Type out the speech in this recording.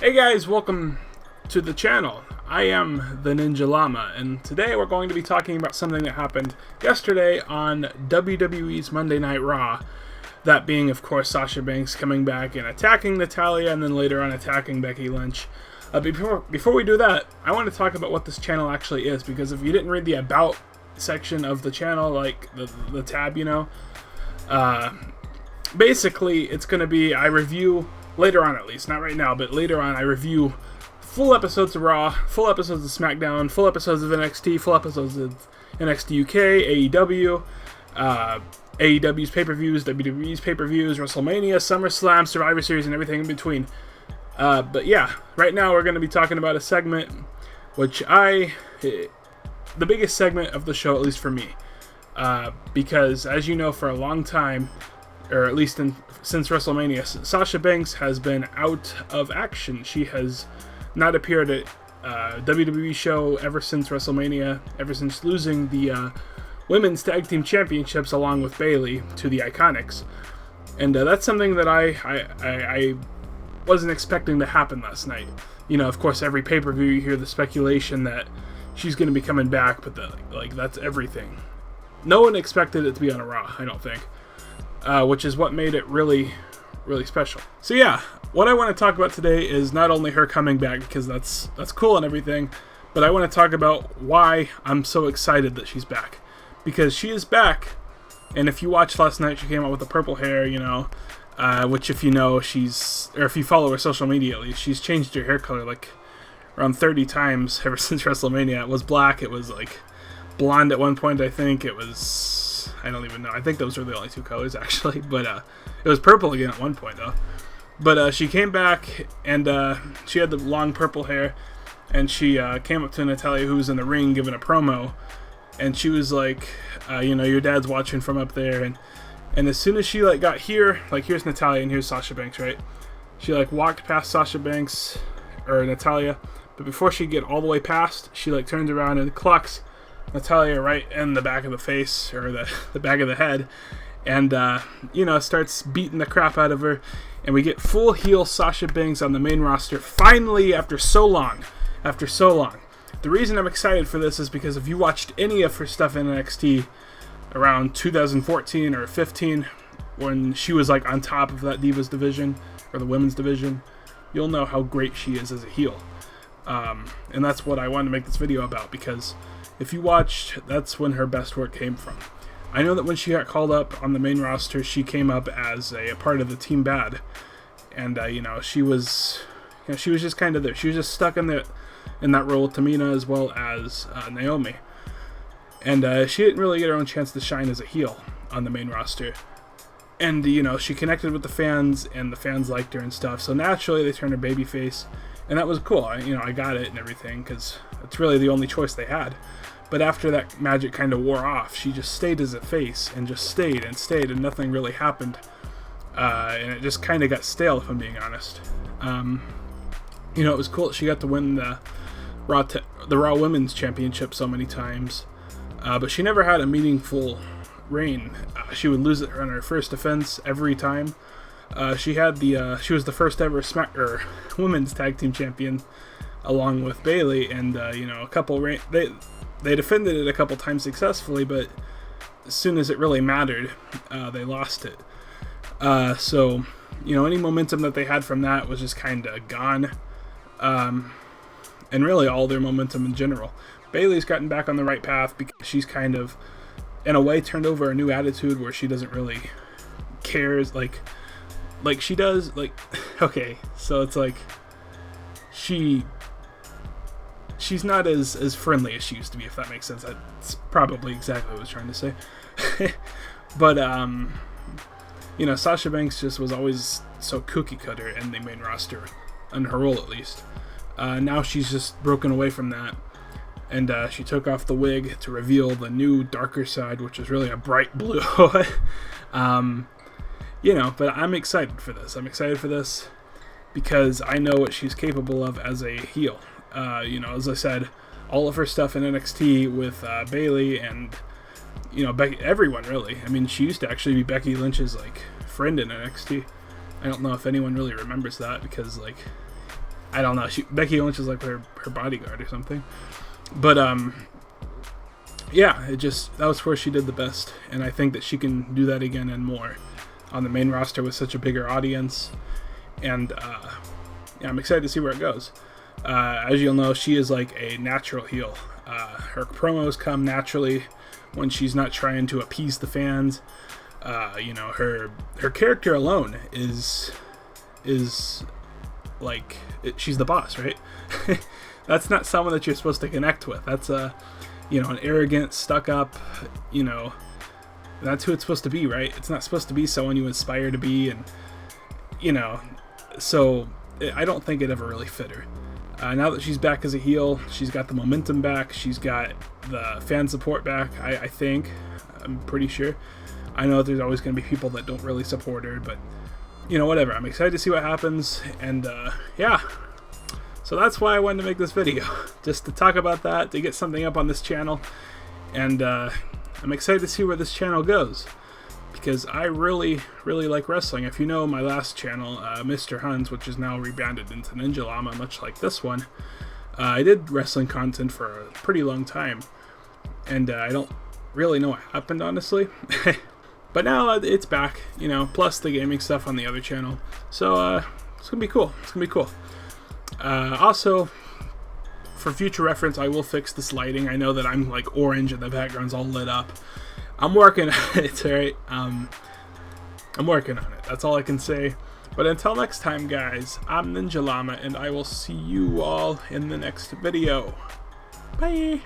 Hey guys, welcome to the channel. I am the Ninja Llama, and today we're going to be talking about something that happened yesterday on WWE's Monday Night Raw. That being, of course, Sasha Banks coming back and attacking Natalya, and then later on attacking Becky Lynch. Before we do that, I want to talk about what this channel actually is, because if you didn't read the About section of the channel, like the tab, basically it's going to be, I review, later on at least, not right now, but later on I review full episodes of Raw, full episodes of SmackDown, full episodes of NXT, full episodes of NXT UK, AEW, AEW's pay-per-views, WWE's pay-per-views, WrestleMania, SummerSlam, Survivor Series, and everything in between. But yeah, right now we're going to be talking about a segment which the biggest segment of the show, at least for me, because as you know, for a long time, or at least since WrestleMania, Sasha Banks has been out of action. She has not appeared at a WWE show ever since WrestleMania, ever since losing the Women's Tag Team Championships along with Bayley to the Iconics. And that's something that I wasn't expecting to happen last night. You know, of course, every pay-per-view you hear the speculation that she's going to be coming back, but that's everything. No one expected it to be on a Raw, I don't think. Which is what made it really, really special. So yeah, what I want to talk about today is not only her coming back, because that's cool and everything, but I want to talk about why I'm so excited that she's back. Because she is back, and if you watched last night, she came out with the purple hair, which if you know, or if you follow her social media at least, she's changed her hair color like around 30 times ever since WrestleMania. It was black, it was like blonde at one point, I think, it was... I don't even know. I think those were the only two colors, actually. But it was purple again at one point, though. But she came back, and she had the long purple hair, and she came up to Natalya, who was in the ring, giving a promo, and she was like, your dad's watching from up there, and as soon as she got here, here's Natalya, and here's Sasha Banks, right? She walked past Sasha Banks, or Natalya, but before she get all the way past, she turns around and clocks Natalya right in the back of the face, or the back of the head, and starts beating the crap out of her, and we get full heel Sasha Banks on the main roster finally after so long. The reason I'm excited for this is because if you watched any of her stuff in NXT around 2014 or 15, when she was on top of that Divas division or the women's division, you'll know how great she is as a heel. And that's what I wanted to make this video about, because if you watched, that's when her best work came from. I know that when she got called up on the main roster, she came up as a part of the Team Bad, and she was just kind of there. She was just stuck in that role with Tamina as well as Naomi, and she didn't really get her own chance to shine as a heel on the main roster. And she connected with the fans, and the fans liked her and stuff. So naturally, they turned her babyface, and that was cool. I got it and everything, because it's really the only choice they had. But after that magic kind of wore off, she just stayed as a face, and just stayed, and nothing really happened. And it just kind of got stale, if I'm being honest. It was cool that she got to win the Raw Women's Championship so many times, but she never had a meaningful reign. She would lose it on her first defense every time. She was the first ever Women's Tag Team Champion, along with Bayley, and a couple they defended it a couple times successfully, but as soon as it really mattered, they lost it. So any momentum that they had from that was just kind of gone, and really all their momentum in general. Bayley's gotten back on the right path because she's kind of, in a way, turned over a new attitude where she doesn't really cares like she does. Okay, so it's she's not as friendly as she used to be, if that makes sense. That's probably exactly what I was trying to say. But Sasha Banks just was always so cookie cutter in the main roster, in her role at least. Now she's just broken away from that, and she took off the wig to reveal the new darker side, which is really a bright blue. But I'm excited for this. I'm excited for this because I know what she's capable of as a heel. As I said, all of her stuff in NXT with Bayley and everyone really. I mean, she used to actually be Becky Lynch's friend in NXT. I don't know if anyone really remembers that because I don't know. Becky Lynch is like her bodyguard or something. But yeah, that was where she did the best, and I think that she can do that again and more on the main roster with such a bigger audience. And yeah, I'm excited to see where it goes. As you'll know, she is like a natural heel. Her promos come naturally when she's not trying to appease the fans. You know, her character alone is like she's the boss, right? That's not someone that you're supposed to connect with. That's you know, an arrogant, stuck up, you know, that's who it's supposed to be, right? It's not supposed to be someone you aspire to be, and you know, so I don't think it ever really fit her. Now that she's back as a heel, she's got the momentum back, she's got the fan support back, I think. I'm pretty sure. I know that there's always going to be people that don't really support her, but, you know, whatever. I'm excited to see what happens, and, yeah. So that's why I wanted to make this video, just to talk about that, to get something up on this channel, and, I'm excited to see where this channel goes, because I really, really like wrestling. If you know my last channel, Mr. Huns, which is now rebranded into Ninja Llama, much like this one, I did wrestling content for a pretty long time, and I don't really know what happened, honestly. But now it's back, you know, plus the gaming stuff on the other channel. So it's gonna be cool. It's gonna be cool. Also, for future reference, I will fix this lighting. I know that I'm like orange and the background's all lit up. I'm working on it, it's alright. I'm working on it. That's all I can say. But until next time, guys, I'm Ninja Llama, and I will see you all in the next video. Bye!